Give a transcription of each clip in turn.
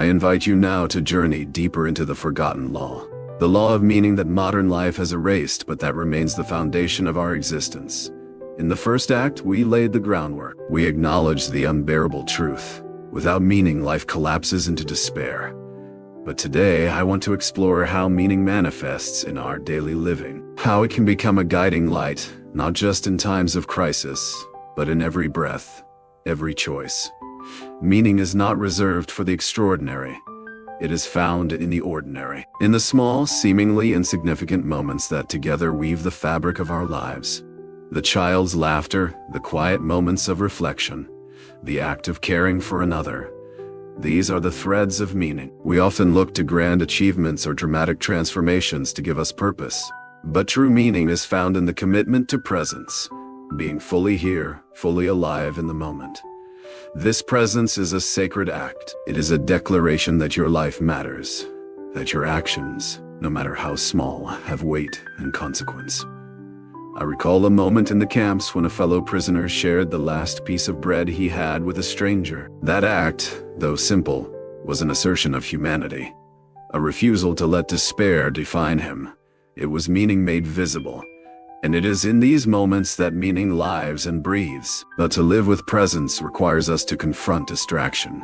I invite you now to journey deeper into the forgotten law. The law of meaning that modern life has erased, but that remains the foundation of our existence. In the first act, we laid the groundwork. We acknowledged the unbearable truth. Without meaning, life collapses into despair. But today, I want to explore how meaning manifests in our daily living. How it can become a guiding light, not just in times of crisis, but in every breath, every choice. Meaning is not reserved for the extraordinary. It is found in the ordinary, in the small, seemingly insignificant moments that together weave the fabric of our lives. The child's laughter, the quiet moments of reflection, the act of caring for another. These are the threads of meaning. We often look to grand achievements or dramatic transformations to give us purpose. But true meaning is found in the commitment to presence, being fully here, fully alive in the moment. This presence is a sacred act. It is a declaration that your life matters, that your actions, no matter how small, have weight and consequence. I recall a moment in the camps when a fellow prisoner shared the last piece of bread he had with a stranger. That act, though simple, was an assertion of humanity, a refusal to let despair define him. It was meaning made visible. And it is in these moments that meaning lives and breathes. But to live with presence requires us to confront distraction,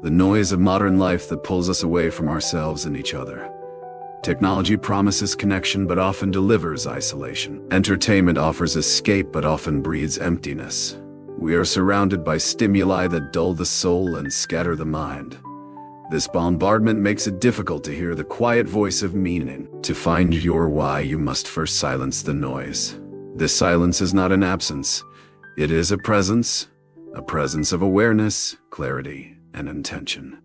the noise of modern life that pulls us away from ourselves and each other. Technology promises connection but often delivers isolation. Entertainment offers escape but often breeds emptiness. We are surrounded by stimuli that dull the soul and scatter the mind. This bombardment makes it difficult to hear the quiet voice of meaning. To find your why, you must first silence the noise. This silence is not an absence. It is a presence of awareness, clarity, and intention.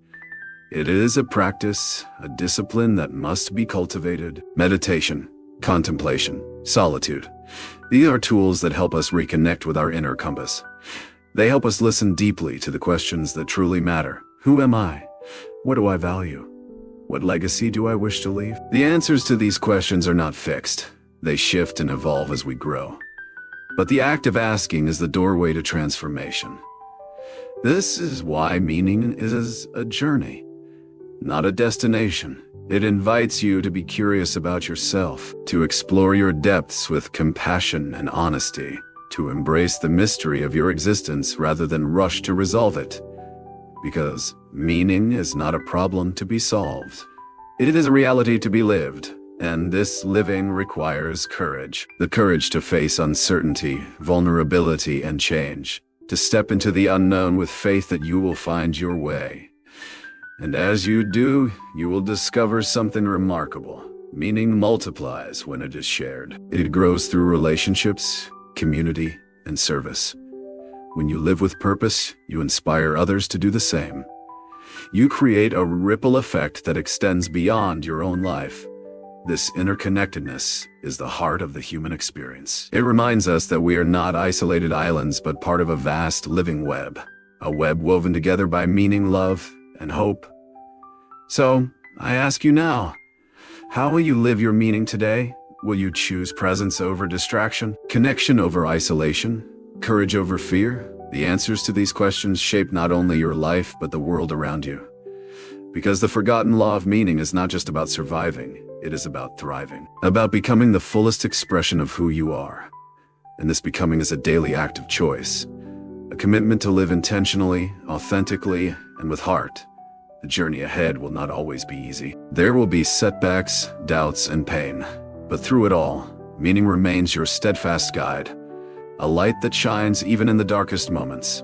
It is a practice, a discipline that must be cultivated. Meditation, contemplation, solitude. These are tools that help us reconnect with our inner compass. They help us listen deeply to the questions that truly matter. Who am I? What do I value? What legacy do I wish to leave? The answers to these questions are not fixed. They shift and evolve as we grow. But the act of asking is the doorway to transformation. This is why meaning is a journey, not a destination. It invites you to be curious about yourself, to explore your depths with compassion and honesty, to embrace the mystery of your existence rather than rush to resolve it. Because meaning is not a problem to be solved. It is a reality to be lived, and this living requires courage. The courage to face uncertainty, vulnerability, and change. To step into the unknown with faith that you will find your way. And as you do, you will discover something remarkable. Meaning multiplies when it is shared. It grows through relationships, community, and service. When you live with purpose, you inspire others to do the same. You create a ripple effect that extends beyond your own life. This interconnectedness is the heart of the human experience. It reminds us that we are not isolated islands, but part of a vast living web. A web woven together by meaning, love, and hope. So, I ask you now, how will you live your meaning today? Will you choose presence over distraction, connection over isolation, courage over fear? The answers to these questions shape not only your life, but the world around you. Because the forgotten law of meaning is not just about surviving, it is about thriving, about becoming the fullest expression of who you are. And this becoming is a daily act of choice, a commitment to live intentionally, authentically, and with heart. The journey ahead will not always be easy. There will be setbacks, doubts, and pain. But through it all, meaning remains your steadfast guide, a light that shines even in the darkest moments.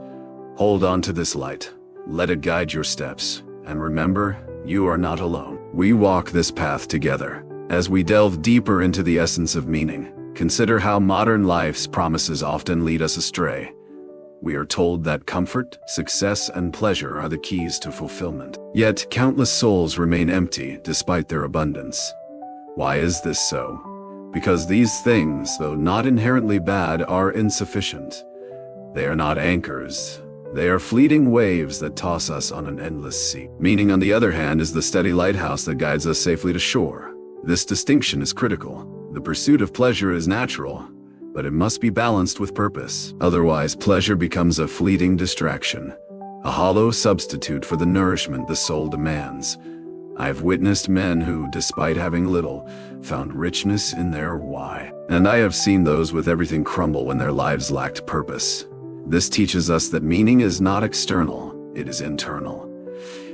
Hold on to this light, let it guide your steps, and remember, you are not alone. We walk this path together. As we delve deeper into the essence of meaning, consider how modern life's promises often lead us astray. We are told that comfort, success, and pleasure are the keys to fulfillment. Yet countless souls remain empty despite their abundance. Why is this so? Because these things, though not inherently bad, are insufficient. They are not anchors. They are fleeting waves that toss us on an endless sea. Meaning, on the other hand, is the steady lighthouse that guides us safely to shore. This distinction is critical. The pursuit of pleasure is natural, but it must be balanced with purpose. Otherwise, pleasure becomes a fleeting distraction, a hollow substitute for the nourishment the soul demands. I've witnessed men who, despite having little, found richness in their why. And I have seen those with everything crumble when their lives lacked purpose. This teaches us that meaning is not external, it is internal.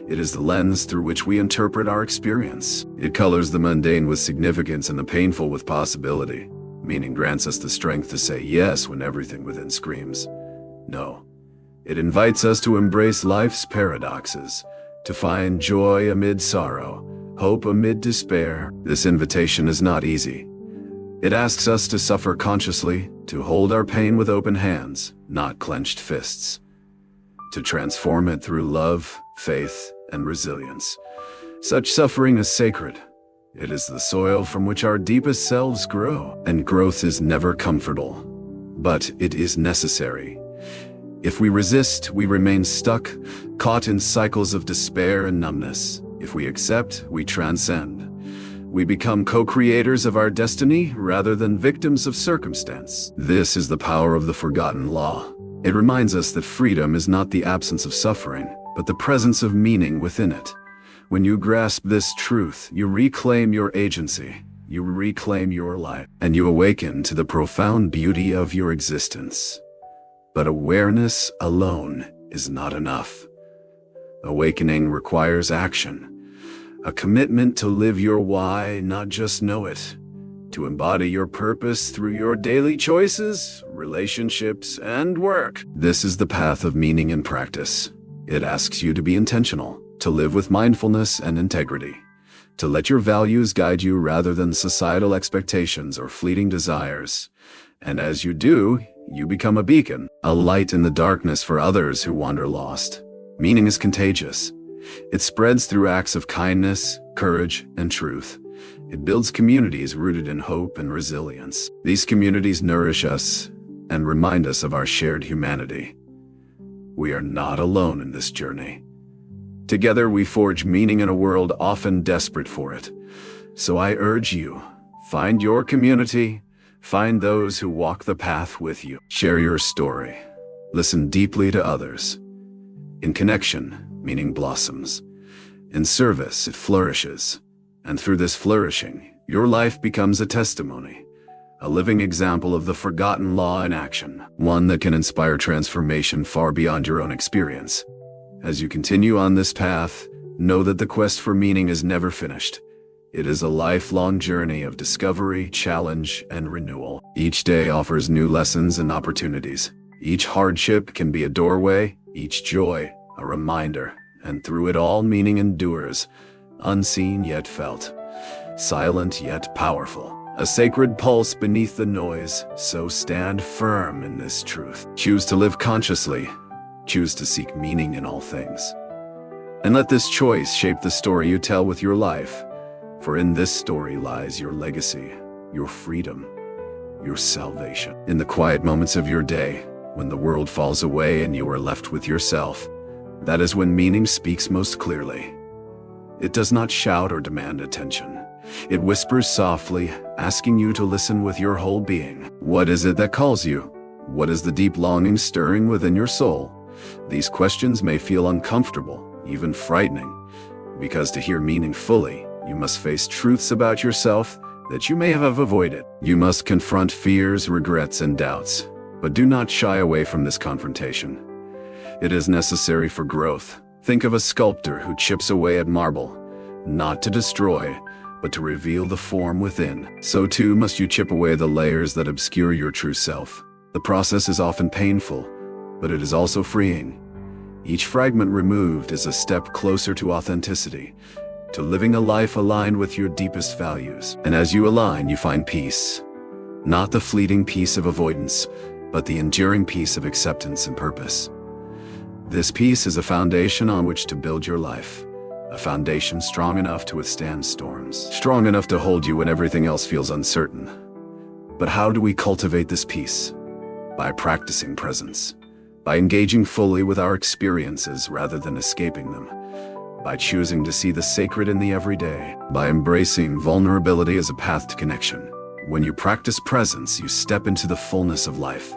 It is the lens through which we interpret our experience. It colors the mundane with significance and the painful with possibility. Meaning grants us the strength to say yes when everything within screams no. It invites us to embrace life's paradoxes, to find joy amid sorrow, hope amid despair. This invitation is not easy. It asks us to suffer consciously, to hold our pain with open hands, not clenched fists, to transform it through love, faith, and resilience. Such suffering is sacred. It is the soil from which our deepest selves grow, and growth is never comfortable, but it is necessary. If we resist, we remain stuck, caught in cycles of despair and numbness. If we accept, we transcend. We become co-creators of our destiny rather than victims of circumstance. This is the power of the forgotten law. It reminds us that freedom is not the absence of suffering, but the presence of meaning within it. When you grasp this truth, you reclaim your agency, you reclaim your life, and you awaken to the profound beauty of your existence. But awareness alone is not enough. Awakening requires action, a commitment to live your why, not just know it, to embody your purpose through your daily choices, relationships, and work. This is the path of meaning in practice. It asks you to be intentional, to live with mindfulness and integrity, to let your values guide you rather than societal expectations or fleeting desires. And as you do, you become a beacon, a light in the darkness for others who wander lost. Meaning is contagious. It spreads through acts of kindness, courage, and truth. It builds communities rooted in hope and resilience. These communities nourish us and remind us of our shared humanity. We are not alone in this journey. Together we forge meaning in a world often desperate for it. So I urge you, find your community, find those who walk the path with you. Share your story. Listen deeply to others. In connection, meaning blossoms. In service, it flourishes. And through this flourishing, your life becomes a testimony, a living example of the forgotten law in action, one that can inspire transformation far beyond your own experience. As you continue on this path, know that the quest for meaning is never finished. It is a lifelong journey of discovery, challenge, and renewal. Each day offers new lessons and opportunities. Each hardship can be a doorway, each joy a reminder, and through it all meaning endures, unseen yet felt, silent yet powerful. A sacred pulse beneath the noise, so stand firm in this truth. Choose to live consciously. Choose to seek meaning in all things. And let this choice shape the story you tell with your life. For in this story lies your legacy, your freedom, your salvation. In the quiet moments of your day, when the world falls away and you are left with yourself, that is when meaning speaks most clearly. It does not shout or demand attention. It whispers softly, asking you to listen with your whole being. What is it that calls you? What is the deep longing stirring within your soul? These questions may feel uncomfortable, even frightening, because to hear meaning fully, you must face truths about yourself that you may have avoided. You must confront fears, regrets, and doubts, but do not shy away from this confrontation. It is necessary for growth. Think of a sculptor who chips away at marble, not to destroy, but to reveal the form within. So too must you chip away the layers that obscure your true self. The process is often painful, but it is also freeing. Each fragment removed is a step closer to authenticity, to living a life aligned with your deepest values. And as you align, you find peace. Not the fleeting peace of avoidance, but the enduring peace of acceptance and purpose. This peace is a foundation on which to build your life. A foundation strong enough to withstand storms, strong enough to hold you when everything else feels uncertain. But how do we cultivate this peace? By practicing presence, by engaging fully with our experiences rather than escaping them, by choosing to see the sacred in the everyday, by embracing vulnerability as a path to connection. When you practice presence, you step into the fullness of life,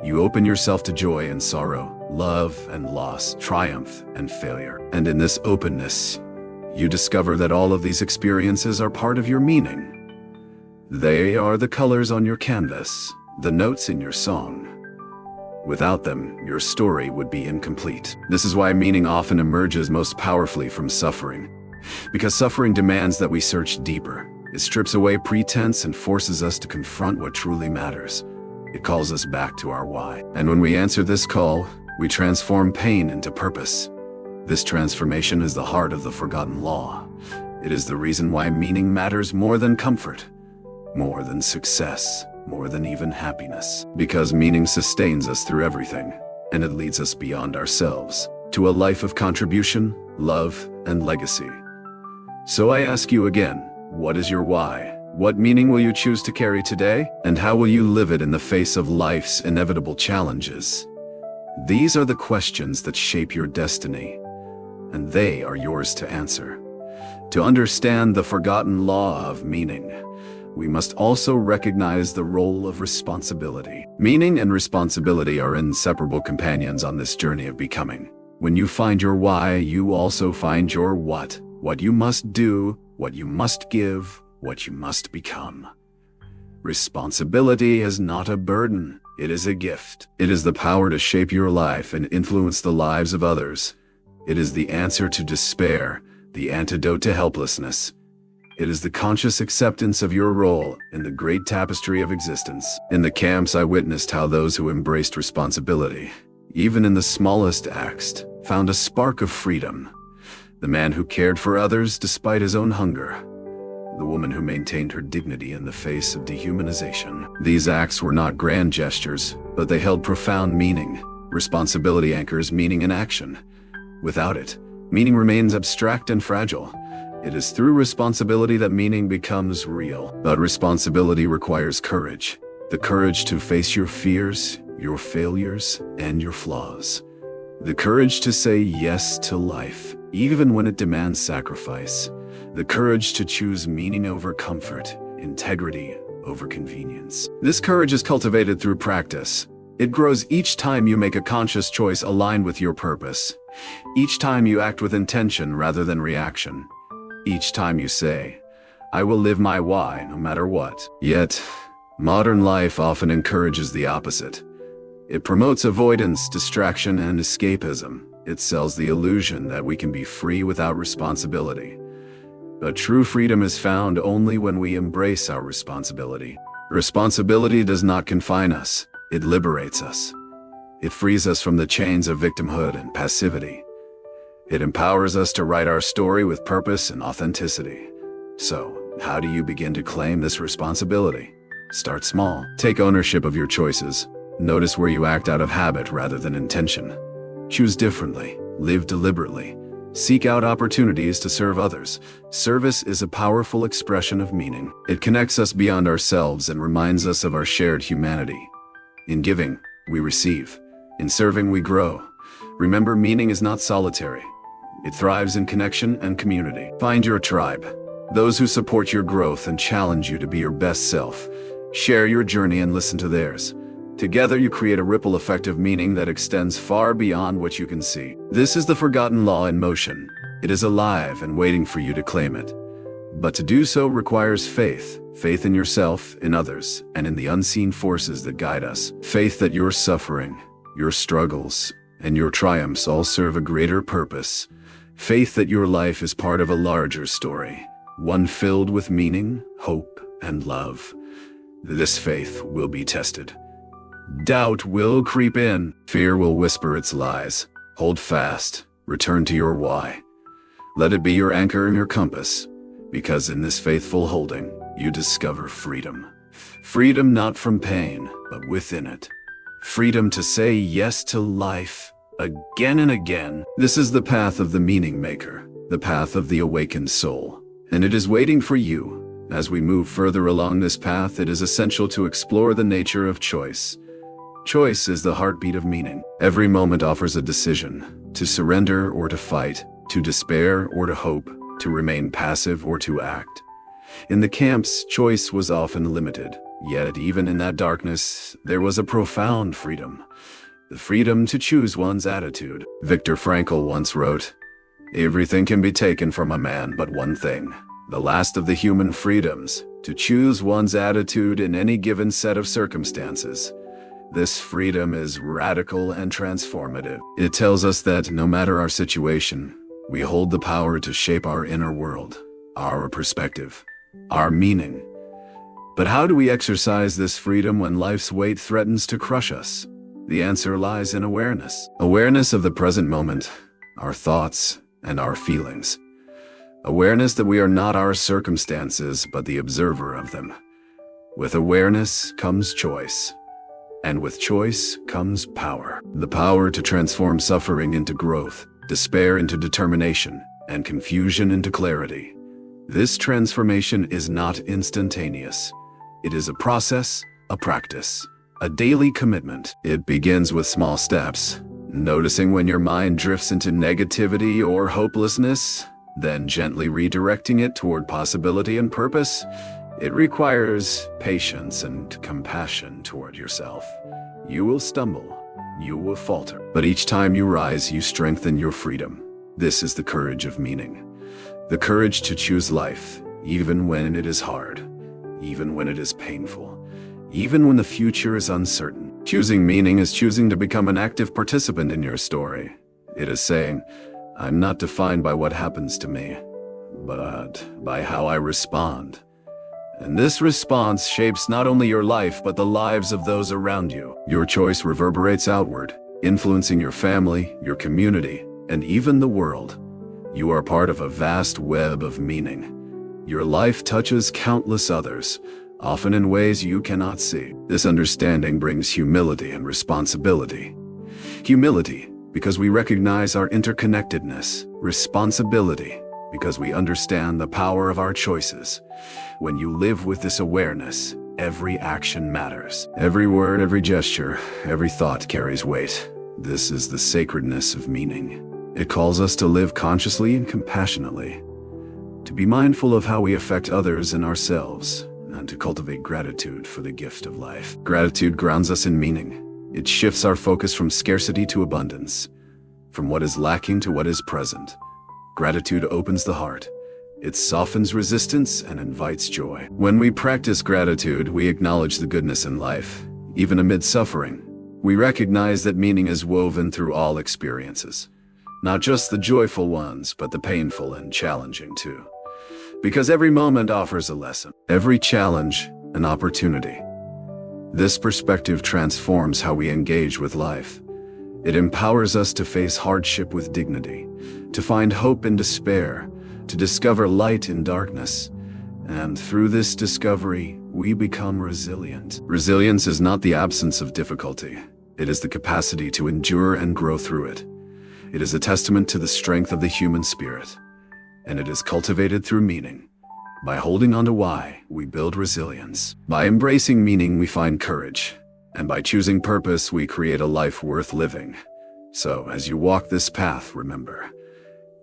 You open yourself to joy and sorrow, love and loss, triumph and failure. And in this openness, you discover that all of these experiences are part of your meaning. They are the colors on your canvas, the notes in your song. Without them, your story would be incomplete. This is why meaning often emerges most powerfully from suffering. Because suffering demands that we search deeper. It strips away pretense and forces us to confront what truly matters. It calls us back to our why. And when we answer this call, we transform pain into purpose. This transformation is the heart of the forgotten law. It is the reason why meaning matters more than comfort, more than success, more than even happiness. Because meaning sustains us through everything, and it leads us beyond ourselves, to a life of contribution, love, and legacy. So I ask you again, what is your why? What meaning will you choose to carry today? And how will you live it in the face of life's inevitable challenges? These are the questions that shape your destiny, and they are yours to answer. To understand the forgotten law of meaning, we must also recognize the role of responsibility. Meaning and responsibility are inseparable companions on this journey of becoming. When you find your why, you also find your what you must do, what you must give, what you must become. Responsibility is not a burden, it is a gift. It is the power to shape your life and influence the lives of others. It is the answer to despair, the antidote to helplessness. It is the conscious acceptance of your role in the great tapestry of existence. In the camps, I witnessed how those who embraced responsibility, even in the smallest acts, found a spark of freedom. The man who cared for others despite his own hunger. The woman who maintained her dignity in the face of dehumanization. These acts were not grand gestures, but they held profound meaning. Responsibility anchors meaning in action. Without it, meaning remains abstract and fragile. It is through responsibility that meaning becomes real. But responsibility requires courage. The courage to face your fears, your failures, and your flaws. The courage to say yes to life, even when it demands sacrifice. The courage to choose meaning over comfort, integrity over convenience. This courage is cultivated through practice. It grows each time you make a conscious choice aligned with your purpose. Each time you act with intention rather than reaction. Each time you say, I will live my why no matter what. Yet, modern life often encourages the opposite. It promotes avoidance, distraction, and escapism. It sells the illusion that we can be free without responsibility. But true freedom is found only when we embrace our responsibility. Responsibility does not confine us, it liberates us. It frees us from the chains of victimhood and passivity. It empowers us to write our story with purpose and authenticity. So, how do you begin to claim this responsibility? Start small. Take ownership of your choices. Notice where you act out of habit rather than intention. Choose differently. Live deliberately. Seek out opportunities to serve others. Service is a powerful expression of meaning. It connects us beyond ourselves and reminds us of our shared humanity. In giving, we receive. In serving, we grow. Remember, meaning is not solitary. It thrives in connection and community. Find your tribe. Those who support your growth and challenge you to be your best self. Share your journey and listen to theirs. Together you create a ripple effect of meaning that extends far beyond what you can see. This is the forgotten law in motion. It is alive and waiting for you to claim it. But to do so requires faith. Faith in yourself, in others, and in the unseen forces that guide us. Faith that your suffering, your struggles, and your triumphs all serve a greater purpose. Faith that your life is part of a larger story, one filled with meaning, hope, and love. This faith will be tested. Doubt will creep in. Fear will whisper its lies. Hold fast. Return to your why. Let it be your anchor and your compass, because in this faithful holding, you discover freedom. Freedom not from pain, but within it. Freedom to say yes to life, again and again. This is the path of the meaning maker, the path of the awakened soul, and it is waiting for you. As we move further along this path, it is essential to explore the nature of choice. Choice is the heartbeat of meaning. Every moment offers a decision, to surrender or to fight, to despair or to hope, to remain passive or to act. In the camps, choice was often limited. Yet even in that darkness, there was a profound freedom. The freedom to choose one's attitude. Viktor Frankl once wrote, "Everything can be taken from a man but one thing, the last of the human freedoms, to choose one's attitude in any given set of circumstances." This freedom is radical and transformative. It tells us that no matter our situation, we hold the power to shape our inner world, our perspective, our meaning. But how do we exercise this freedom when life's weight threatens to crush us? The answer lies in awareness. Awareness of the present moment, our thoughts, and our feelings. Awareness that we are not our circumstances, but the observer of them. With awareness comes choice. And with choice comes power. The power to transform suffering into growth, despair into determination, and confusion into clarity. This transformation is not instantaneous. It is a process, a practice, a daily commitment. It begins with small steps, noticing when your mind drifts into negativity or hopelessness, then gently redirecting it toward possibility and purpose. It requires patience and compassion toward yourself. You will stumble, you will falter, but each time you rise, you strengthen your freedom. This is the courage of meaning. The courage to choose life, even when it is hard, even when it is painful, even when the future is uncertain. Choosing meaning is choosing to become an active participant in your story. It is saying, I'm not defined by what happens to me, but by how I respond. And this response shapes not only your life, but the lives of those around you. Your choice reverberates outward, influencing your family, your community, and even the world. You are part of a vast web of meaning. Your life touches countless others, often in ways you cannot see. This understanding brings humility and responsibility. Humility, because we recognize our interconnectedness. Responsibility, because we understand the power of our choices. When you live with this awareness, every action matters. Every word, every gesture, every thought carries weight. This is the sacredness of meaning. It calls us to live consciously and compassionately, to be mindful of how we affect others and ourselves, and to cultivate gratitude for the gift of life. Gratitude grounds us in meaning. It shifts our focus from scarcity to abundance, from what is lacking to what is present. Gratitude opens the heart. It softens resistance and invites joy. When we practice gratitude, we acknowledge the goodness in life, even amid suffering. We recognize that meaning is woven through all experiences, not just the joyful ones, but the painful and challenging too. Because every moment offers a lesson, every challenge an opportunity. This perspective transforms how we engage with life. It empowers us to face hardship with dignity, to find hope in despair, to discover light in darkness. And through this discovery, we become resilient. Resilience is not the absence of difficulty. It is the capacity to endure and grow through it. It is a testament to the strength of the human spirit. And it is cultivated through meaning. By holding on to why, we build resilience. By embracing meaning, we find courage. And by choosing purpose, we create a life worth living. So, as you walk this path, remember,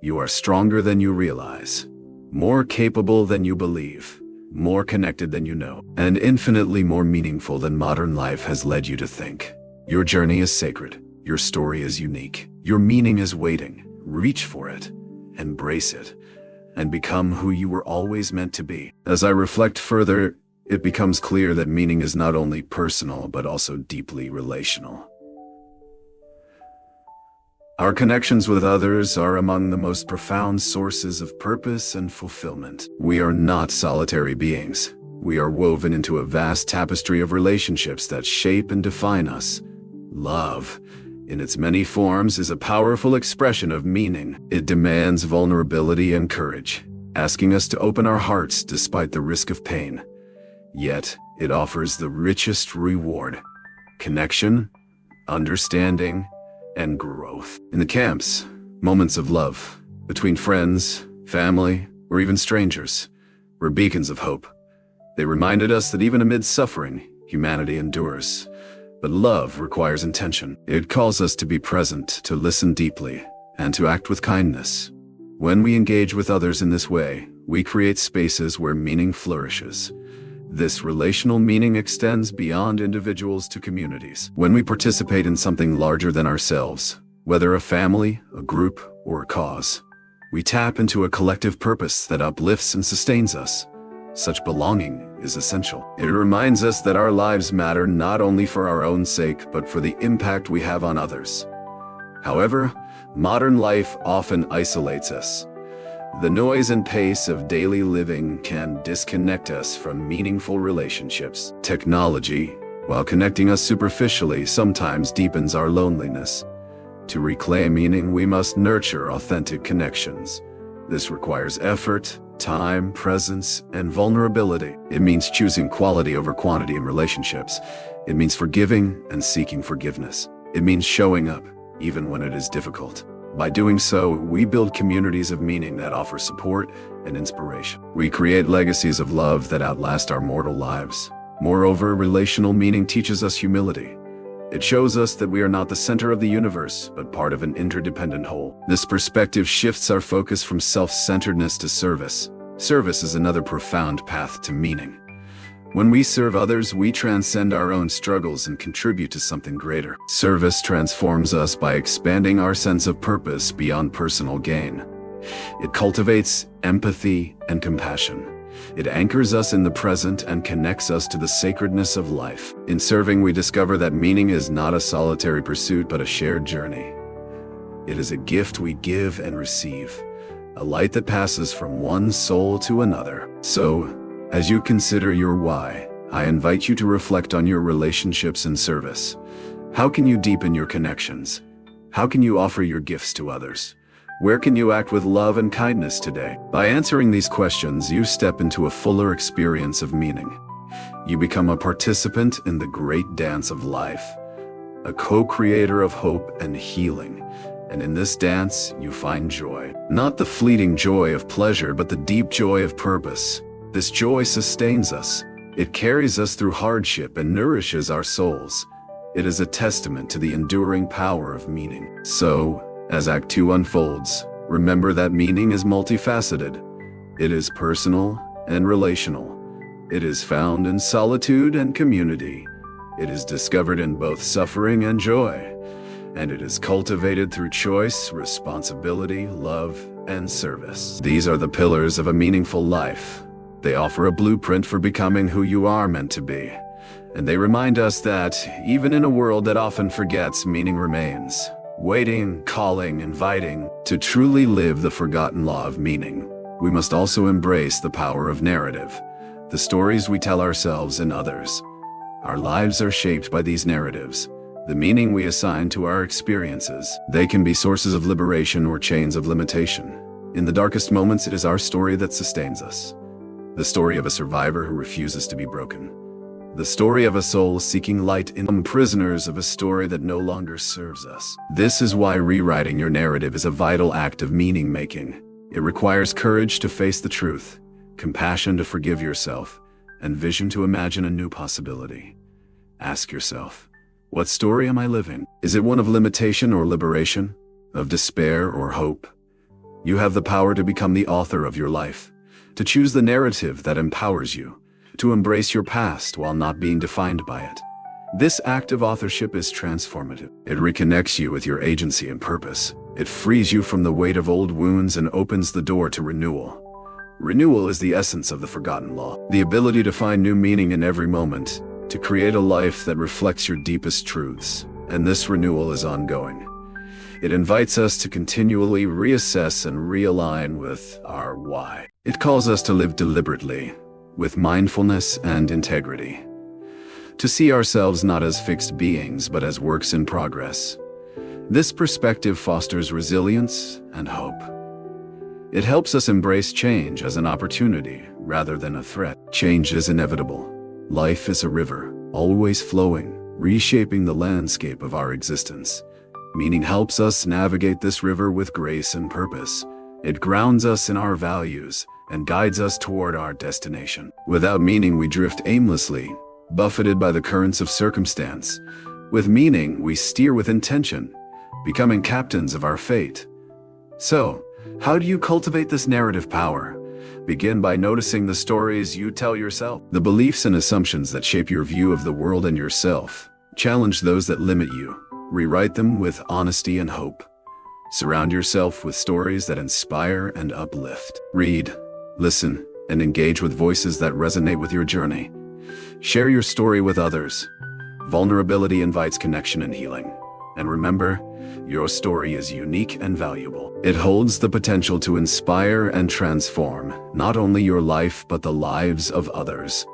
you are stronger than you realize, more capable than you believe, more connected than you know, and infinitely more meaningful than modern life has led you to think. Your journey is sacred. Your story is unique. Your meaning is waiting. Reach for it, embrace it, and become who you were always meant to be. As I reflect further, it becomes clear that meaning is not only personal, but also deeply relational. Our connections with others are among the most profound sources of purpose and fulfillment. We are not solitary beings. We are woven into a vast tapestry of relationships that shape and define us. Love, in its many forms, is a powerful expression of meaning. It demands vulnerability and courage, asking us to open our hearts despite the risk of pain. Yet, it offers the richest reward: connection, understanding, and growth. In the camps, moments of love, between friends, family, or even strangers, were beacons of hope. They reminded us that even amid suffering, humanity endures. But love requires intention. It calls us to be present, to listen deeply, and to act with kindness. When we engage with others in this way, we create spaces where meaning flourishes. This relational meaning extends beyond individuals to communities. When we participate in something larger than ourselves, whether a family, a group, or a cause, we tap into a collective purpose that uplifts and sustains us. Such belonging is essential. It reminds us that our lives matter not only for our own sake, but for the impact we have on others. However, modern life often isolates us. The noise and pace of daily living can disconnect us from meaningful relationships. Technology, while connecting us superficially, sometimes deepens our loneliness. To reclaim meaning, we must nurture authentic connections. This requires effort, time, presence, and vulnerability. It means choosing quality over quantity in relationships. It means forgiving and seeking forgiveness. It means showing up, even when it is difficult. By doing so, we build communities of meaning that offer support and inspiration. We create legacies of love that outlast our mortal lives. Moreover, relational meaning teaches us humility. It shows us that we are not the center of the universe, but part of an interdependent whole. This perspective shifts our focus from self-centeredness to service. Service is another profound path to meaning. When we serve others, we transcend our own struggles and contribute to something greater. Service transforms us by expanding our sense of purpose beyond personal gain. It cultivates empathy and compassion. It anchors us in the present and connects us to the sacredness of life. In serving, we discover that meaning is not a solitary pursuit, but a shared journey. It is a gift we give and receive, a light that passes from one soul to another. So, as you consider your why, I invite you to reflect on your relationships and service. How can you deepen your connections? How can you offer your gifts to others? Where can you act with love and kindness today? By answering these questions, you step into a fuller experience of meaning. You become a participant in the great dance of life, a co-creator of hope and healing. And in this dance, you find joy. Not the fleeting joy of pleasure, but the deep joy of purpose. This joy sustains us. It carries us through hardship and nourishes our souls. It is a testament to the enduring power of meaning. So, as Act 2 unfolds, remember that meaning is multifaceted. It is personal and relational. It is found in solitude and community. It is discovered in both suffering and joy. And it is cultivated through choice, responsibility, love, and service. These are the pillars of a meaningful life. They offer a blueprint for becoming who you are meant to be. And they remind us that, even in a world that often forgets, meaning remains. Waiting, calling, inviting. To truly live the forgotten law of meaning, we must also embrace the power of narrative, the stories we tell ourselves and others. Our lives are shaped by these narratives, the meaning we assign to our experiences. They can be sources of liberation or chains of limitation. In the darkest moments, it is our story that sustains us. The story of a survivor who refuses to be broken. The story of a soul seeking light in prisoners of a story that no longer serves us. This is why rewriting your narrative is a vital act of meaning-making. It requires courage to face the truth, compassion to forgive yourself, and vision to imagine a new possibility. Ask yourself, what story am I living? Is it one of limitation or liberation? Of despair or hope? You have the power to become the author of your life, to choose the narrative that empowers you, to embrace your past while not being defined by it. This act of authorship is transformative. It reconnects you with your agency and purpose. It frees you from the weight of old wounds and opens the door to renewal. Renewal is the essence of the forgotten law, the ability to find new meaning in every moment, to create a life that reflects your deepest truths. And this renewal is ongoing. It invites us to continually reassess and realign with our why. It calls us to live deliberately, with mindfulness and integrity. To see ourselves not as fixed beings, but as works in progress. This perspective fosters resilience and hope. It helps us embrace change as an opportunity rather than a threat. Change is inevitable. Life is a river, always flowing, reshaping the landscape of our existence. Meaning helps us navigate this river with grace and purpose. It grounds us in our values and guides us toward our destination. Without meaning, we drift aimlessly, buffeted by the currents of circumstance. With meaning, we steer with intention, becoming captains of our fate. So, how do you cultivate this narrative power? Begin by noticing the stories you tell yourself, the beliefs and assumptions that shape your view of the world and yourself. Challenge those that limit you. Rewrite them with honesty and hope. Surround yourself with stories that inspire and uplift. Read, listen, and engage with voices that resonate with your journey. Share your story with others. Vulnerability invites connection and healing. And remember, your story is unique and valuable. It holds the potential to inspire and transform not only your life but the lives of others.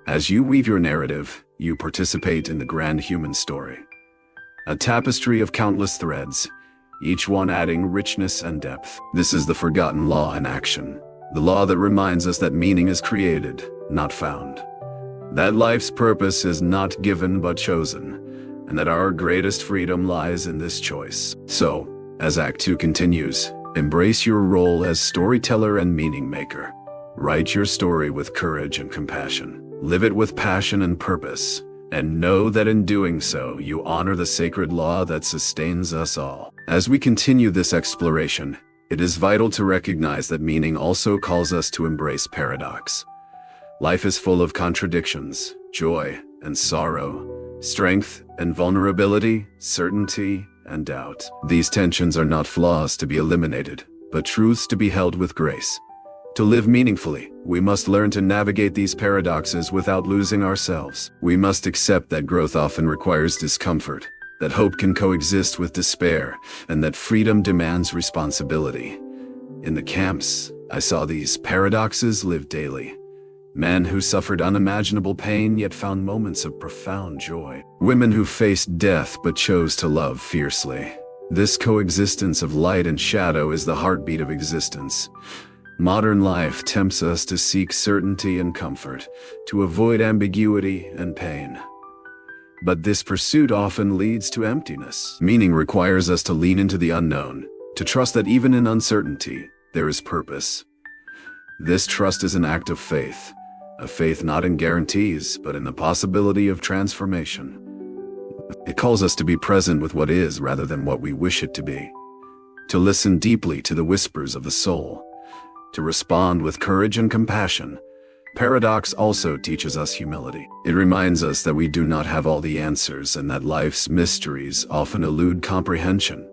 As you weave your narrative, you participate in the grand human story. A tapestry of countless threads, each one adding richness and depth. This is the forgotten law in action. The law that reminds us that meaning is created, not found. That life's purpose is not given but chosen, and that our greatest freedom lies in this choice. So, as Act 2 continues, embrace your role as storyteller and meaning maker. Write your story with courage and compassion. Live it with passion and purpose, and know that in doing so, you honor the sacred law that sustains us all. As we continue this exploration, it is vital to recognize that meaning also calls us to embrace paradox. Life is full of contradictions, joy and sorrow, strength and vulnerability, certainty and doubt. These tensions are not flaws to be eliminated, but truths to be held with grace. To live meaningfully, we must learn to navigate these paradoxes without losing ourselves. We must accept that growth often requires discomfort, that hope can coexist with despair, and that freedom demands responsibility. In the camps, I saw these paradoxes live daily. Men who suffered unimaginable pain yet found moments of profound joy. Women who faced death but chose to love fiercely. This coexistence of light and shadow is the heartbeat of existence. Modern life tempts us to seek certainty and comfort, to avoid ambiguity and pain. But this pursuit often leads to emptiness. Meaning requires us to lean into the unknown, to trust that even in uncertainty, there is purpose. This trust is an act of faith, a faith not in guarantees, but in the possibility of transformation. It calls us to be present with what is rather than what we wish it to be, to listen deeply to the whispers of the soul, to respond with courage and compassion. Paradox also teaches us humility. It reminds us that we do not have all the answers and that life's mysteries often elude comprehension.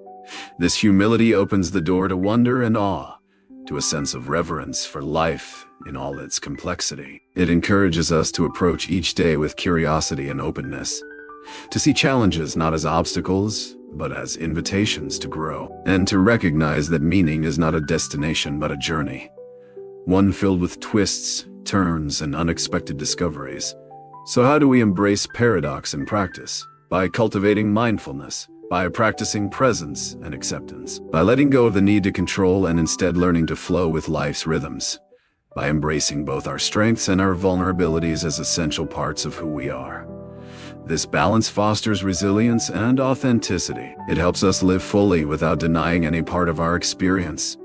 This humility opens the door to wonder and awe, to a sense of reverence for life in all its complexity. It encourages us to approach each day with curiosity and openness, to see challenges not as obstacles, but as invitations to grow, and to recognize that meaning is not a destination but a journey, one filled with twists, turns, and unexpected discoveries. So how do we embrace paradox in practice? By cultivating mindfulness, by practicing presence and acceptance, by letting go of the need to control and instead learning to flow with life's rhythms, by embracing both our strengths and our vulnerabilities as essential parts of who we are. This balance fosters resilience and authenticity. It helps us live fully without denying any part of our experience.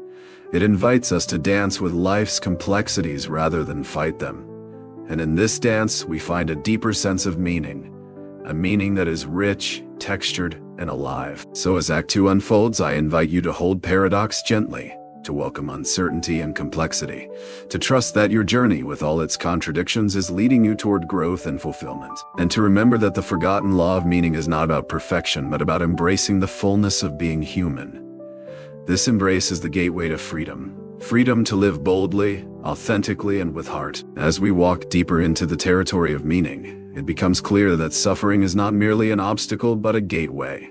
It invites us to dance with life's complexities rather than fight them. And in this dance, we find a deeper sense of meaning, a meaning that is rich, textured, and alive. So as Act 2 unfolds, I invite you to hold paradox gently, to welcome uncertainty and complexity, to trust that your journey with all its contradictions is leading you toward growth and fulfillment, and to remember that the forgotten law of meaning is not about perfection, but about embracing the fullness of being human. This embrace is the gateway to freedom. Freedom to live boldly, authentically, and with heart. As we walk deeper into the territory of meaning, it becomes clear that suffering is not merely an obstacle but a gateway,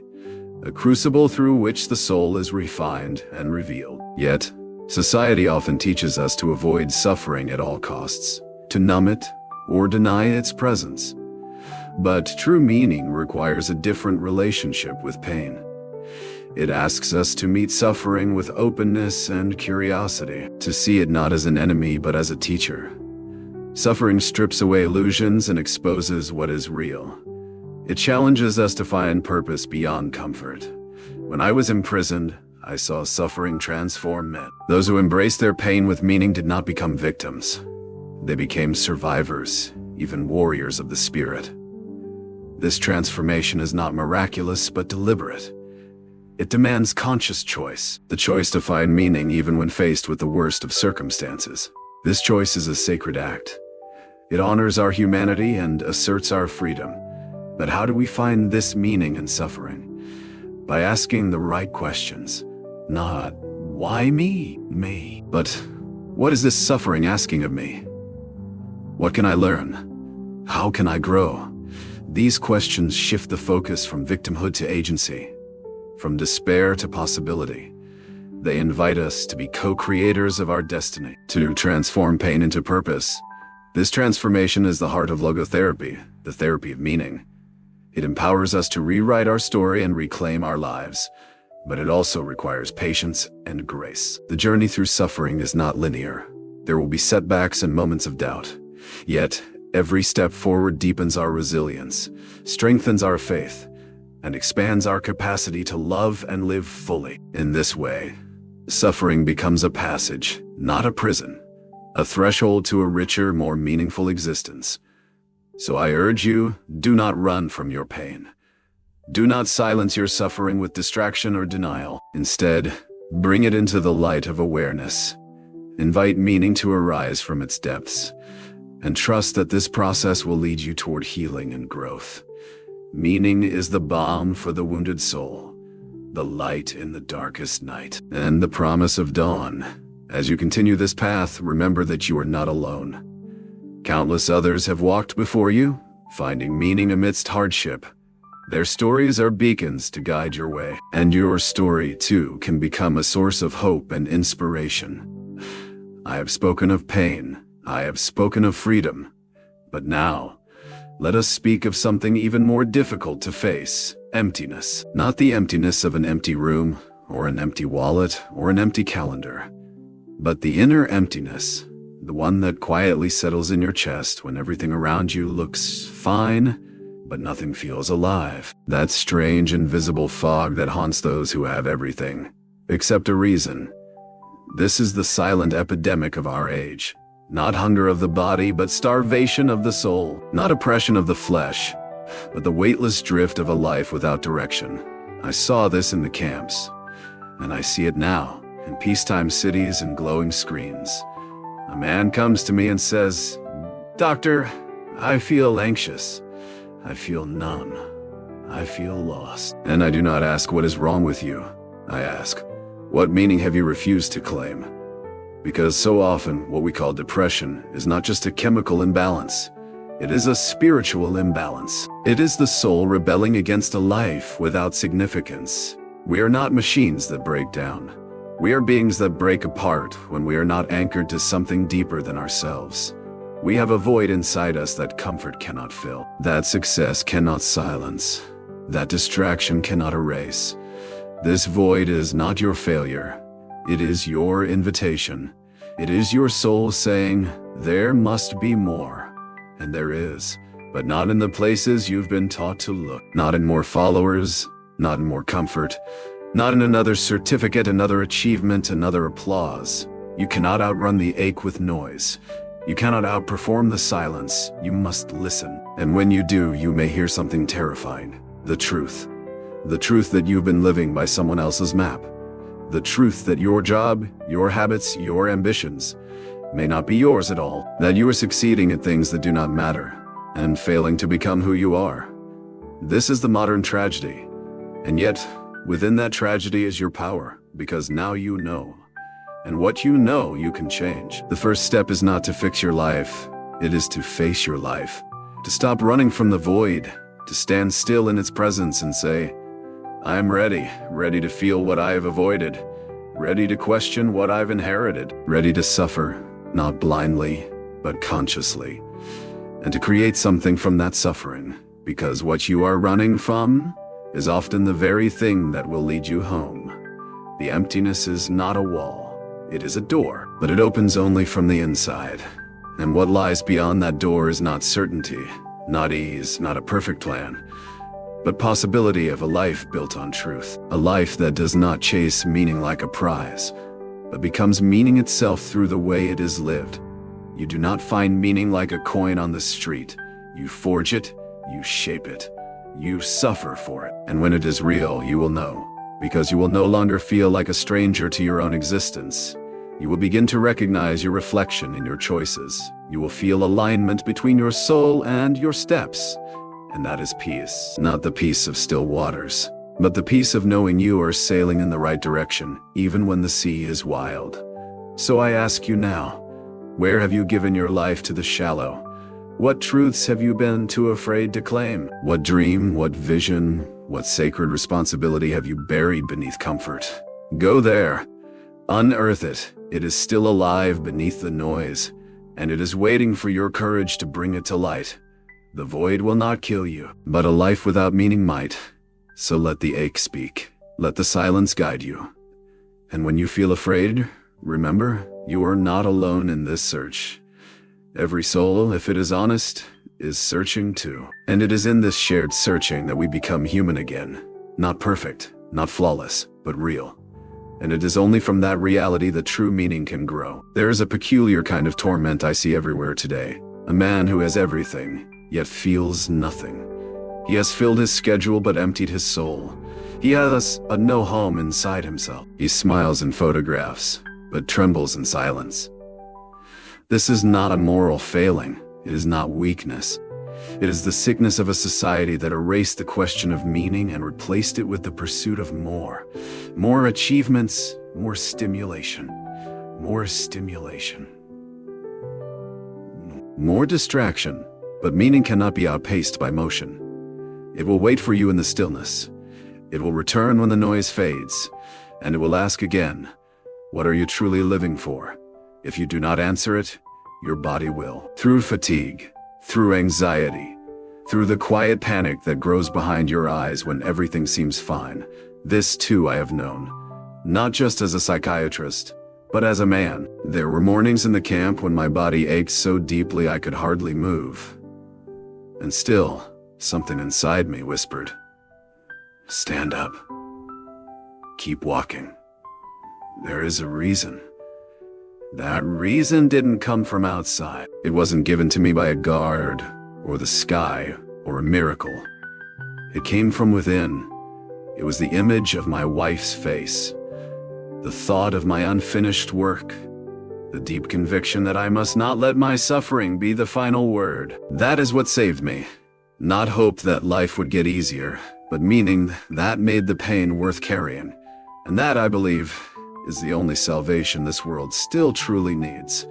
a crucible through which the soul is refined and revealed. Yet, society often teaches us to avoid suffering at all costs, to numb it or deny its presence. But true meaning requires a different relationship with pain. It asks us to meet suffering with openness and curiosity, to see it not as an enemy but as a teacher. Suffering strips away illusions and exposes what is real. It challenges us to find purpose beyond comfort. When I was imprisoned, I saw suffering transform men. Those who embraced their pain with meaning did not become victims. They became survivors, even warriors of the spirit. This transformation is not miraculous but deliberate. It demands conscious choice, the choice to find meaning even when faced with the worst of circumstances. This choice is a sacred act. It honors our humanity and asserts our freedom. But how do we find this meaning in suffering? By asking the right questions. Not, why me, but what is this suffering asking of me? What can I learn? How can I grow? These questions shift the focus from victimhood to agency, from despair to possibility. They invite us to be co-creators of our destiny, to transform pain into purpose. This transformation is the heart of logotherapy, the therapy of meaning. It empowers us to rewrite our story and reclaim our lives, but it also requires patience and grace. The journey through suffering is not linear. There will be setbacks and moments of doubt. Yet, every step forward deepens our resilience, strengthens our faith, and expands our capacity to love and live fully. In this way, suffering becomes a passage, not a prison, a threshold to a richer, more meaningful existence. So I urge you, do not run from your pain. Do not silence your suffering with distraction or denial. Instead, bring it into the light of awareness. Invite meaning to arise from its depths, and trust that this process will lead you toward healing and growth. Meaning is the balm for the wounded soul, the light in the darkest night, and the promise of dawn. As you continue this path, remember that you are not alone. Countless others have walked before you, finding meaning amidst hardship. Their stories are beacons to guide your way, and your story, too, can become a source of hope and inspiration. I have spoken of pain, I have spoken of freedom, but now, let us speak of something even more difficult to face: emptiness. Not the emptiness of an empty room, or an empty wallet, or an empty calendar, but the inner emptiness, the one that quietly settles in your chest when everything around you looks fine, but nothing feels alive. That strange invisible fog that haunts those who have everything, except a reason. This is the silent epidemic of our age. Not hunger of the body, but starvation of the soul. Not oppression of the flesh, but the weightless drift of a life without direction. I saw this in the camps, and I see it now in peacetime cities and glowing screens. A man comes to me and says, "Doctor, I feel anxious. I feel numb. I feel lost." And I do not ask, "What is wrong with you?" I ask, "What meaning have you refused to claim?" Because so often, what we call depression is not just a chemical imbalance. It is a spiritual imbalance. It is the soul rebelling against a life without significance. We are not machines that break down. We are beings that break apart when we are not anchored to something deeper than ourselves. We have a void inside us that comfort cannot fill, that success cannot silence, that distraction cannot erase. This void is not your failure. It is your invitation. It is your soul saying, there must be more. And there is, but not in the places you've been taught to look. Not in more followers, not in more comfort, not in another certificate, another achievement, another applause. You cannot outrun the ache with noise. You cannot outperform the silence. You must listen. And when you do, you may hear something terrifying. The truth. The truth that you've been living by someone else's map. The truth that your job, your habits, your ambitions may not be yours at all. That you are succeeding at things that do not matter and failing to become who you are. This is the modern tragedy. And yet, within that tragedy is your power, because now you know. And what you know, you can change. The first step is not to fix your life. It is to face your life. To stop running from the void. To stand still in its presence and say, I am ready to feel what I have avoided, ready to question what I've inherited, ready to suffer, not blindly, but consciously, and to create something from that suffering, because what you are running from is often the very thing that will lead you home. The emptiness is not a wall, it is a door, but it opens only from the inside, and what lies beyond that door is not certainty, not ease, not a perfect plan, but possibility of a life built on truth. A life that does not chase meaning like a prize, but becomes meaning itself through the way it is lived. You do not find meaning like a coin on the street. You forge it, you shape it, you suffer for it. And when it is real, you will know, because you will no longer feel like a stranger to your own existence. You will begin to recognize your reflection in your choices. You will feel alignment between your soul and your steps. And that is peace. Not the peace of still waters, but the peace of knowing you are sailing in the right direction, even when the sea is wild. So I ask you now, where have you given your life to the shallow? What truths have you been too afraid to claim? What dream, what vision, what sacred responsibility have you buried beneath comfort? Go there. Unearth it. It is still alive beneath the noise, and it is waiting for your courage to bring it to light. The void will not kill you, but a life without meaning might. So let the ache speak. Let the silence guide you. And when you feel afraid, remember, you are not alone in this search. Every soul, if it is honest, is searching too. And it is in this shared searching that we become human again. Not perfect, not flawless, but real. And it is only from that reality that true meaning can grow. There is a peculiar kind of torment I see everywhere today. A man who has everything, yet feels nothing. He has filled his schedule but emptied his soul. He has a no home inside himself. He smiles in photographs, but trembles in silence. This is not a moral failing. It is not weakness. It is the sickness of a society that erased the question of meaning and replaced it with the pursuit of more. More achievements, more stimulation. More stimulation. More distraction, but meaning cannot be outpaced by motion. It will wait for you in the stillness. It will return when the noise fades, and it will ask again, what are you truly living for? If you do not answer it, your body will. Through fatigue, through anxiety, through the quiet panic that grows behind your eyes when everything seems fine. This too I have known, not just as a psychiatrist, but as a man. There were mornings in the camp when my body ached so deeply I could hardly move. And still, something inside me whispered, stand up. Keep walking. There is a reason. That reason didn't come from outside. It wasn't given to me by a guard, or the sky, or a miracle. It came from within. It was the image of my wife's face, the thought of my unfinished work, the deep conviction that I must not let my suffering be the final word. That is what saved me. Not hope that life would get easier, but meaning that made the pain worth carrying. And that, I believe, is the only salvation this world still truly needs.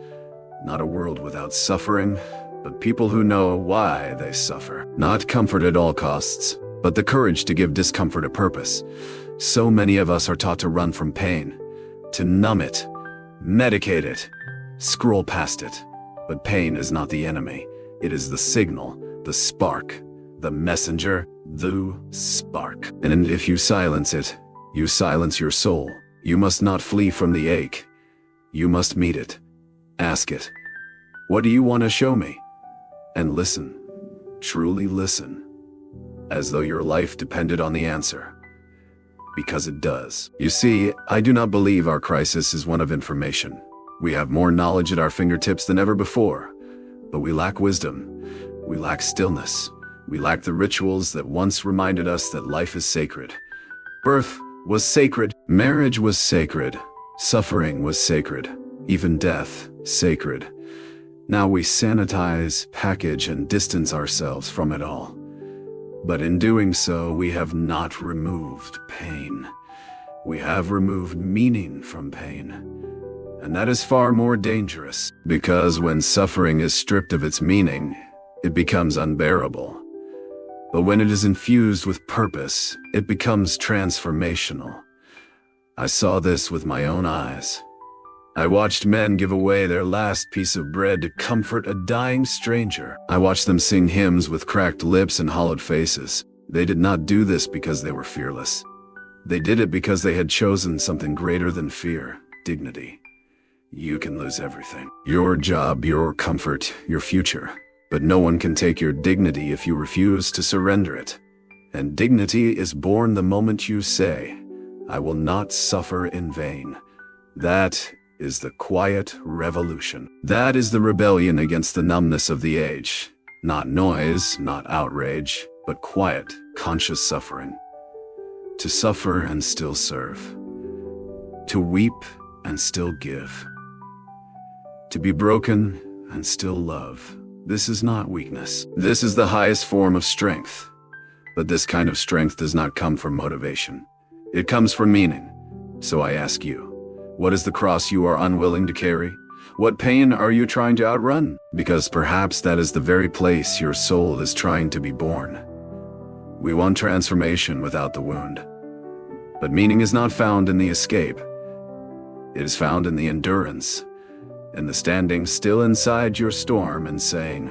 Not a world without suffering, but people who know why they suffer. Not comfort at all costs, but the courage to give discomfort a purpose. So many of us are taught to run from pain, to numb it, medicate it, scroll past it. But pain is not the enemy. It is the signal, the spark, the messenger, the spark. And if you silence it, you silence your soul. You must not flee from the ache. You must meet it. Ask it, what do you want to show me? And listen, truly listen, as though your life depended on the answer. Because it does. You see, I do not believe our crisis is one of information. We have more knowledge at our fingertips than ever before, but we lack wisdom. We lack stillness. We lack the rituals that once reminded us that life is sacred. Birth was sacred. Marriage was sacred. Suffering was sacred. Even death, sacred. Now we sanitize, package, and distance ourselves from it all. But in doing so, we have not removed pain. We have removed meaning from pain. And that is far more dangerous, because when suffering is stripped of its meaning, it becomes unbearable. But when it is infused with purpose, it becomes transformational. I saw this with my own eyes. I watched men give away their last piece of bread to comfort a dying stranger. I watched them sing hymns with cracked lips and hollowed faces. They did not do this because they were fearless. They did it because they had chosen something greater than fear, dignity. You can lose everything. Your job, your comfort, your future. But no one can take your dignity if you refuse to surrender it. And dignity is born the moment you say, I will not suffer in vain. That is the quiet revolution. That is the rebellion against the numbness of the age. Not noise, not outrage, but quiet, conscious suffering. To suffer and still serve. To weep and still give. To be broken and still love. This is not weakness. This is the highest form of strength. But this kind of strength does not come from motivation. It comes from meaning. So I ask you, what is the cross you are unwilling to carry? What pain are you trying to outrun? Because perhaps that is the very place your soul is trying to be born. We want transformation without the wound. But meaning is not found in the escape. It is found in the endurance, in the standing still inside your storm and saying,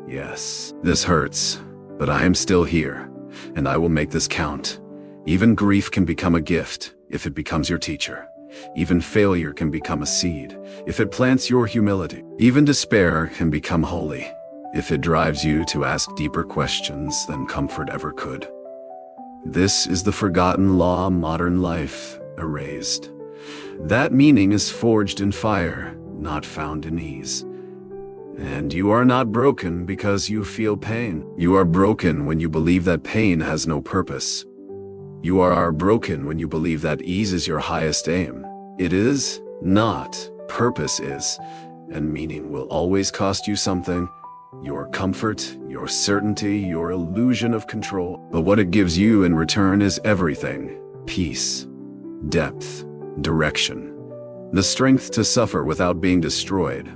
yes, this hurts, but I am still here, and I will make this count. Even grief can become a gift if it becomes your teacher. Even failure can become a seed if it plants your humility. Even despair can become holy if it drives you to ask deeper questions than comfort ever could. This is the forgotten law modern life erased. That meaning is forged in fire, not found in ease. And you are not broken because you feel pain. You are broken when you believe that pain has no purpose. You are broken when you believe that ease is your highest aim. It is not. Purpose is. And meaning will always cost you something. Your comfort, your certainty, your illusion of control. But what it gives you in return is everything. Peace, depth, direction. The strength to suffer without being destroyed.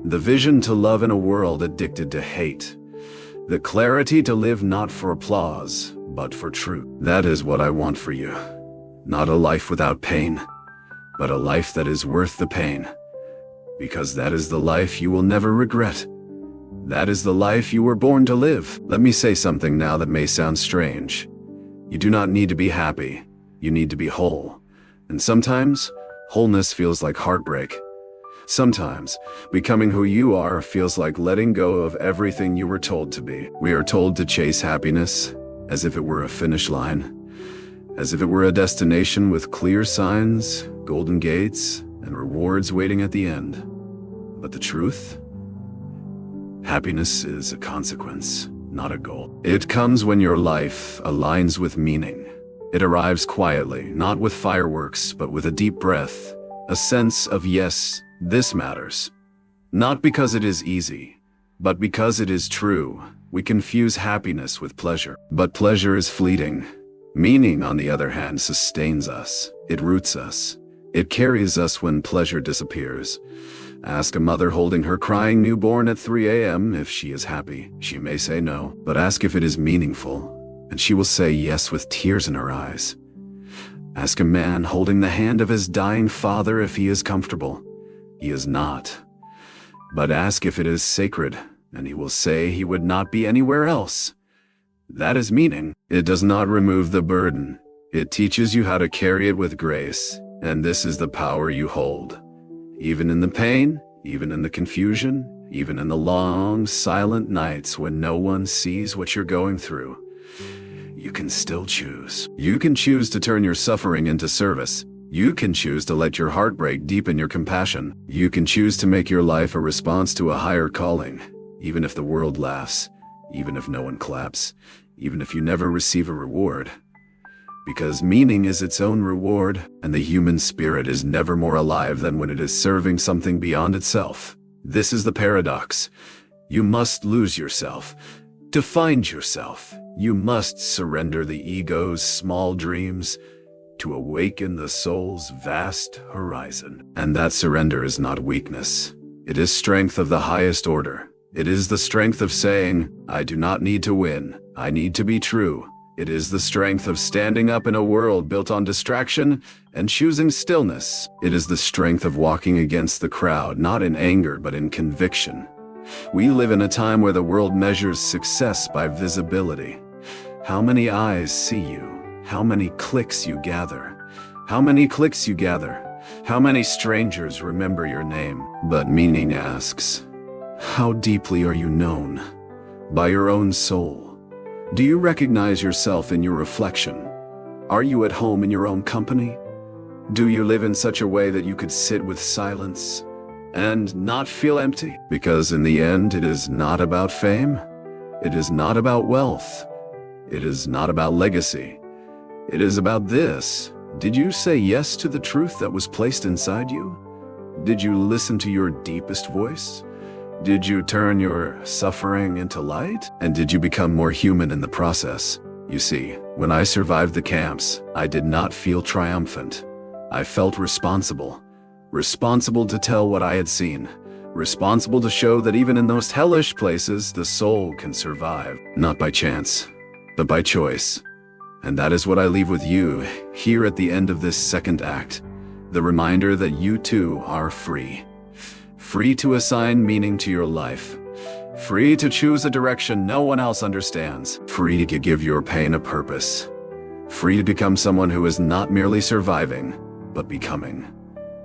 The vision to love in a world addicted to hate. The clarity to live not for applause, but for truth. That is what I want for you. Not a life without pain, but a life that is worth the pain. Because that is the life you will never regret. That is the life you were born to live. Let me say something now that may sound strange. You do not need to be happy. You need to be whole. And sometimes, wholeness feels like heartbreak. Sometimes, becoming who you are feels like letting go of everything you were told to be. We are told to chase happiness as if it were a finish line, as if it were a destination with clear signs, golden gates, and rewards waiting at the end. But the truth? Happiness is a consequence, not a goal. It comes when your life aligns with meaning. It arrives quietly, not with fireworks, but with a deep breath, a sense of yes, this matters. Not because it is easy, but because it is true. We confuse happiness with pleasure, but pleasure is fleeting. Meaning, on the other hand, sustains us. It roots us. It carries us when pleasure disappears. Ask a mother holding her crying newborn at 3 a.m. if she is happy. She may say no, but ask if it is meaningful, and she will say yes with tears in her eyes. Ask a man holding the hand of his dying father if he is comfortable. He is not. But ask if it is sacred, and he will say he would not be anywhere else. That is meaning. It does not remove the burden. It teaches you how to carry it with grace, and this is the power you hold. Even in the pain, even in the confusion, even in the long, silent nights when no one sees what you're going through, you can still choose. You can choose to turn your suffering into service. You can choose to let your heartbreak deepen your compassion. You can choose to make your life a response to a higher calling, even if the world laughs, even if no one claps, even if you never receive a reward. Because meaning is its own reward, and the human spirit is never more alive than when it is serving something beyond itself. This is the paradox. You must lose yourself. To find yourself, you must surrender the ego's small dreams to awaken the soul's vast horizon. And that surrender is not weakness. It is strength of the highest order. It is the strength of saying, I do not need to win. I need to be true. It is the strength of standing up in a world built on distraction and choosing stillness. It is the strength of walking against the crowd, not in anger, but in conviction. We live in a time where the world measures success by visibility. How many eyes see you? How many clicks you gather? How many clicks you gather? How many strangers remember your name? But meaning asks, how deeply are you known? By your own soul. Do you recognize yourself in your reflection? Are you at home in your own company? Do you live in such a way that you could sit with silence and not feel empty? Because in the end, it is not about fame. It is not about wealth. It is not about legacy. It is about this. Did you say yes to the truth that was placed inside you? Did you listen to your deepest voice? Did you turn your suffering into light? And did you become more human in the process? You see, when I survived the camps, I did not feel triumphant. I felt responsible. Responsible to tell what I had seen. Responsible to show that even in those hellish places, the soul can survive. Not by chance, but by choice. And that is what I leave with you, here at the end of this second act. The reminder that you too are free. Free to assign meaning to your life. Free to choose a direction no one else understands. Free to give your pain a purpose. Free to become someone who is not merely surviving, but becoming.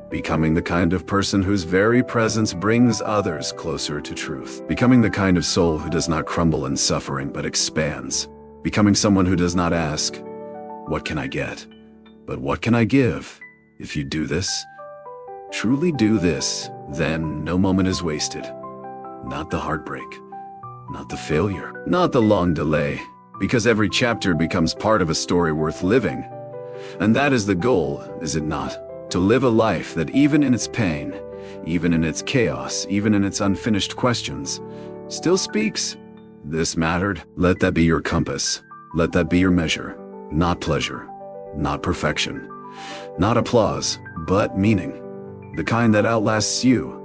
Becoming the kind of person whose very presence brings others closer to truth. Becoming the kind of soul who does not crumble in suffering, but expands. Becoming someone who does not ask, "What can I get?" but "What can I give?" If you do this, truly do this, then no moment is wasted. Not the heartbreak, not the failure, not the long delay, because every chapter becomes part of a story worth living. And that is the goal, is it not? To live a life that even in its pain, even in its chaos, even in its unfinished questions, still speaks, "This mattered." Let that be your compass. Let that be your measure. Not pleasure, not perfection, not applause, but meaning. The kind that outlasts you.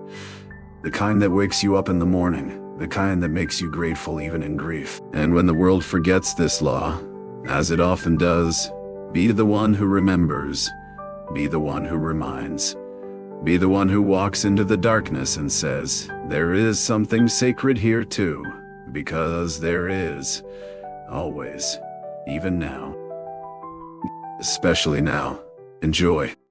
The kind that wakes you up in the morning. The kind that makes you grateful even in grief. And when the world forgets this law, as it often does, be the one who remembers. Be the one who reminds. Be the one who walks into the darkness and says, "There is something sacred here too," because there is. Always. Even now. Especially now. Enjoy.